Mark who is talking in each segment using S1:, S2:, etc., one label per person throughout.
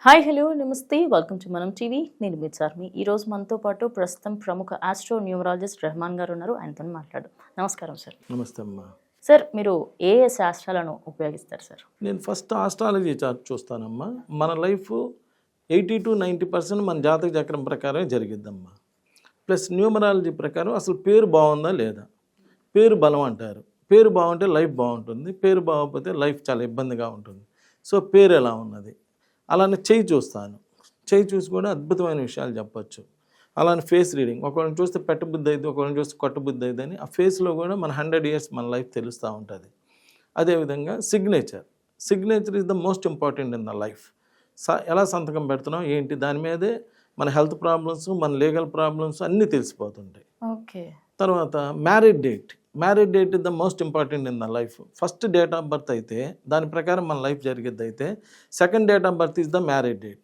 S1: Hi hello నమస్తే welcome to మనం TV. నేను మీ చార్మి. ఈరోజు మనతో పాటు ప్రస్తుతం ప్రముఖ ఆస్ట్రో న్యూమరాలజిస్ట్ రెహమాన్ గారు ఉన్నారు. ఆయనతో మాట్లాడు. నమస్కారం సార్.
S2: నమస్తే అమ్మా.
S1: సార్, మీరు ఏ ఏ శాస్త్రాలను ఉపయోగిస్తారు సార్?
S2: నేను ఫస్ట్ ఆస్ట్రాలజీ చార్ట్ చూస్తానమ్మా. మన లైఫ్ 80 to 90% మన జాతక చక్రం ప్రకారమే జరిగిద్దమ్మా. ప్లస్ న్యూమరాలజీ ప్రకారం అసలు పేరు బాగుందా లేదా, పేరు బలం అంటారు. పేరు బాగుంటే లైఫ్ బాగుంటుంది, పేరు బాగోకపోతే లైఫ్ చాలా ఇబ్బందిగా ఉంటుంది. సో పేరు ఎలా ఉన్నది, అలానే చెయ్యి చూస్తాను. చెయ్యి చూసి కూడా అద్భుతమైన విషయాలు చెప్పచ్చు. అలానే ఫేస్ రీడింగ్, ఒకరిని చూస్తే పెట్టబుద్ధి అయింది, ఒకరిని చూస్తే కొట్టబుద్ధి అయింది అని ఆ ఫేస్లో కూడా మన 100 years మన లైఫ్ తెలుస్తూ ఉంటుంది. అదేవిధంగా signature is the most important in the life. ఎలా సంతకం పెడుతున్నాం ఏంటి, దాని మీదే మన హెల్త్ ప్రాబ్లమ్స్, మన లీగల్ ప్రాబ్లమ్స్ అన్నీ తెలిసిపోతుంటాయి.
S1: ఓకే.
S2: తర్వాత marriage date is the most important in the life. First date of birth అయితే దాని ప్రకారం మన లైఫ్ జరిగేది అయితే, second date of birth is the marriage date.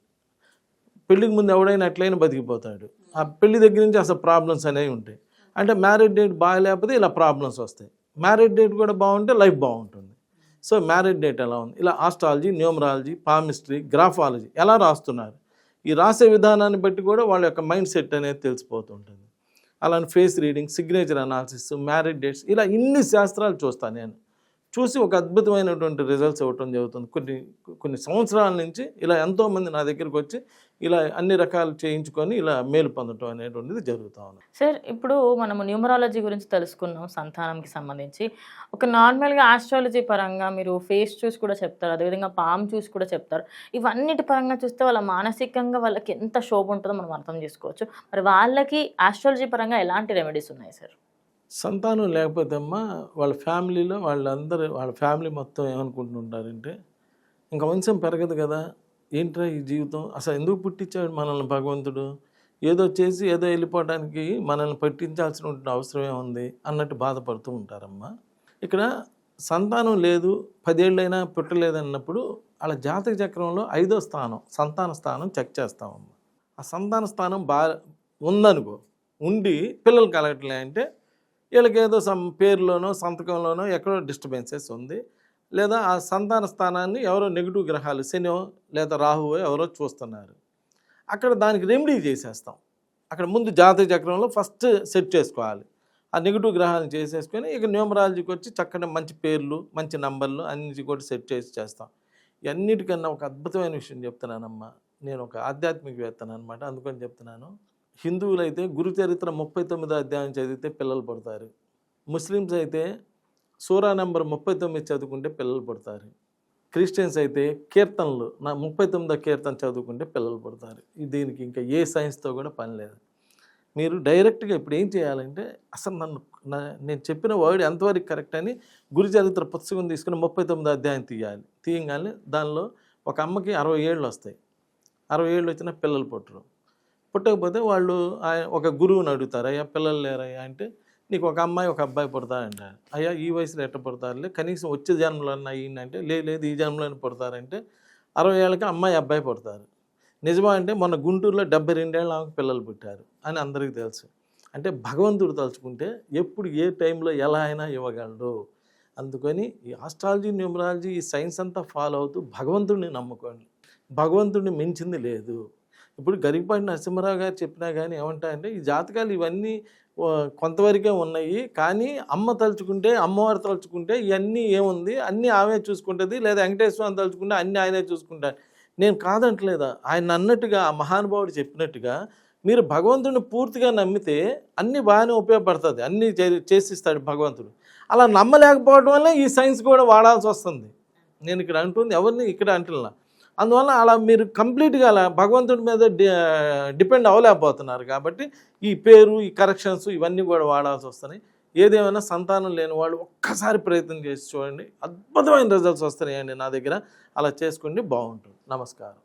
S2: పెళ్ళికి ముందు ఎవడైనా ఎట్లయినా బతికిపోతాడు. ఆ పెళ్లి దగ్గర నుంచి అసలు ప్రాబ్లమ్స్ అనేవి ఉంటాయి. అంటే మ్యారేజ్ డేట్ బాగాలేకపోతే ఇలా ప్రాబ్లమ్స్ వస్తాయి. మ్యారేజ్ డేట్ కూడా బాగుంటే లైఫ్ బాగుంటుంది. సో మ్యారేజ్ డేట్ ఎలా ఉంది, ఇలా ఆస్ట్రాలజీ, న్యూమరాలజీ, పామిస్ట్రీ, గ్రాఫాలజీ ఎలా రాస్తున్నారు, ఈ రాసే విధానాన్ని బట్టి కూడా వాళ్ళ యొక్క మైండ్ సెట్ అనేది తెలిసిపోతుంటుంది. అలానే face reading, signature analysis, marriage dates, ఇలా ఇన్ని శాస్త్రాలు చూస్తాను. నేను చూసి ఒక అద్భుతమైనటువంటి రిజల్ట్స్ ఇవ్వటం జరుగుతుంది. కొన్ని సంవత్సరాల నుంచి ఇలా ఎంతోమంది నా దగ్గరికి వచ్చి ఇలా అన్ని రకాలు చేయించుకొని ఇలా మేలు పొందటం అనేటువంటిది జరుగుతూ ఉంది.
S1: సార్, ఇప్పుడు మనము న్యూమరాలజీ గురించి తెలుసుకున్నాం, సంతానంకి సంబంధించి. ఒక నార్మల్గా ఆస్ట్రాలజీ పరంగా మీరు ఫేస్ చూసి కూడా చెప్తారు, అదేవిధంగా పామ్ చూసి కూడా చెప్తారు. ఇవన్నిటి పరంగా చూస్తే వాళ్ళ మానసికంగా వాళ్ళకి ఎంత శోభ ఉంటుందో మనం అర్థం చేసుకోవచ్చు. మరి వాళ్ళకి ఆస్ట్రాలజీ పరంగా ఎలాంటి రెమెడీస్ ఉన్నాయి సార్?
S2: సంతానం లేకపోతే అమ్మా వాళ్ళ ఫ్యామిలీలో వాళ్ళ ఫ్యామిలీ మొత్తం ఏమనుకుంటుంటారంటే, ఇంకా వంశం పెరగదు కదా, ఏంట్రా ఈ జీవితం, అసలు ఎందుకు పుట్టించాడు మనల్ని భగవంతుడు, ఏదో చేసి ఏదో వెళ్ళిపోవడానికి మనల్ని పట్టించాల్సిన అవసరమే ఉంది అన్నట్టు బాధపడుతూ ఉంటారమ్మా. ఇక్కడ సంతానం లేదు, 10 ఏళ్ళైనా పుట్టలేదన్నప్పుడు వాళ్ళ జాతక చక్రంలో 5వ స్థానం సంతాన స్థానం చెక్ చేస్తామమ్మా. ఆ సంతాన స్థానం ఉందనుకో, ఉండి పిల్లలు కలగట్లే అంటే వీళ్ళకి ఏదో పేరులోనో సంతకంలోనో ఎక్కడో డిస్టర్బెన్సెస్ ఉంది, లేదా ఆ సంతాన స్థానాన్ని ఎవరో నెగిటివ్ గ్రహాలు శనో లేదా రాహువో ఎవరో చూస్తున్నారు. అక్కడ దానికి రెమెడీ చేసేస్తాం. అక్కడ ముందు జాతక చక్రంలో ఫస్ట్ సెట్ చేసుకోవాలి. ఆ నెగిటివ్ గ్రహాలను చేసేసుకొని ఇక న్యూమరాలజీకి వచ్చి చక్కటి మంచి పేర్లు, మంచి నంబర్లు అన్నిటి కూడా సెట్ చేస్తాం. ఇవన్నిటికన్నా ఒక అద్భుతమైన విషయం చెప్తున్నానమ్మా. నేను ఒక ఆధ్యాత్మికవేత్తను అనమాట, అందుకని చెప్తున్నాను. హిందువులైతే గురుచరిత్ర 39వ అధ్యాయం చదివితే పిల్లలు పుడతారు. ముస్లిమ్స్ అయితే సూరా నెంబర్ 39 చదువుకుంటే పిల్లలు పుడతారు. క్రిస్టియన్స్ అయితే కీర్తనలు 39వ కీర్తన చదువుకుంటే పిల్లలు పుడతారు. దీనికి ఇంకా ఏ సైన్స్తో కూడా పని లేదు. మీరు డైరెక్ట్గా ఇప్పుడు ఏం చేయాలంటే, అసలు నేను చెప్పిన వర్డ్ ఎంతవరకు కరెక్ట్ అని గురుచరిత్ర పుస్తకం తీసుకుని 39వ అధ్యాయం తీయగానే దానిలో ఒక అమ్మకి 60 ఏళ్ళు వస్తాయి. 60 ఏళ్ళు వచ్చినా పిల్లలు పుట్టరు. పుట్టకపోతే వాళ్ళు ఒక గురువుని అడుగుతారు, అయ్యా పిల్లలు లేరయ్యా అంటే, నీకు ఒక అమ్మాయి ఒక అబ్బాయి పుడతారంటారు. అయ్యా ఈ వయసులో ఎట్ట పుడతారులే, కనీసం వచ్చే జన్మలో అయ్యిందంటే, లేదు ఈ జన్మలోనే పుడతారంటే 60 ఏళ్ళకి అమ్మాయి అబ్బాయి పుడతారు. నిజమా అంటే మొన్న గుంటూరులో 72 ఏళ్ళ ఆమెకు పిల్లలు పుట్టారు అని అందరికీ తెలుసు. అంటే భగవంతుడు తలుచుకుంటే ఎప్పుడు ఏ టైంలో ఎలా అయినా ఇవ్వగలడు. అందుకని ఈ ఆస్ట్రాలజీ, న్యూమరాలజీ, ఈ సైన్స్ అంతా ఫాలో అవుతూ భగవంతుడిని నమ్ముకోండి. భగవంతుడిని మించింది లేదు. ఇప్పుడు గరికపాటి నరసింహారావు గారు చెప్పినా కానీ ఏమంటారంటే, ఈ జాతకాలు ఇవన్నీ కొంతవరకే ఉన్నాయి, కానీ అమ్మ తలుచుకుంటే, అమ్మవారు తలుచుకుంటే ఇవన్నీ ఏముంది, అన్నీ ఆమె చూసుకుంటుంది, లేదా వెంకటేశ్వరం తలుచుకుంటే అన్నీ ఆయనే చూసుకుంటారు. నేను కాదంటలేదా, ఆయన అన్నట్టుగా ఆ మహానుభావుడు చెప్పినట్టుగా మీరు భగవంతుడిని పూర్తిగా నమ్మితే అన్నీ బాగానే ఉపయోగపడుతుంది, అన్నీ చేసిస్తాడు భగవంతుడు. అలా నమ్మలేకపోవడం వల్ల ఈ సైన్స్ కూడా వాడాల్సి వస్తుంది. నేను ఇక్కడ అంటుంది ఎవరిని ఇక్కడ అంటున్నా. అందువల్ల అలా మీరు కంప్లీట్గా అలా భగవంతుడి మీద డిపెండ్ అవ్వలేకపోతున్నారు. కాబట్టి ఈ పేరు, ఈ కరెక్షన్స్ ఇవన్నీ కూడా వాడాల్సి వస్తున్నాయి. ఏదేమైనా సంతానం లేని వాళ్ళు ఒక్కసారి ప్రయత్నం చేసి చూడండి, అద్భుతమైన రిజల్ట్స్ వస్తున్నాయండి నా దగ్గర. అలా చేసుకోండి, బాగుంటుంది. నమస్కారం.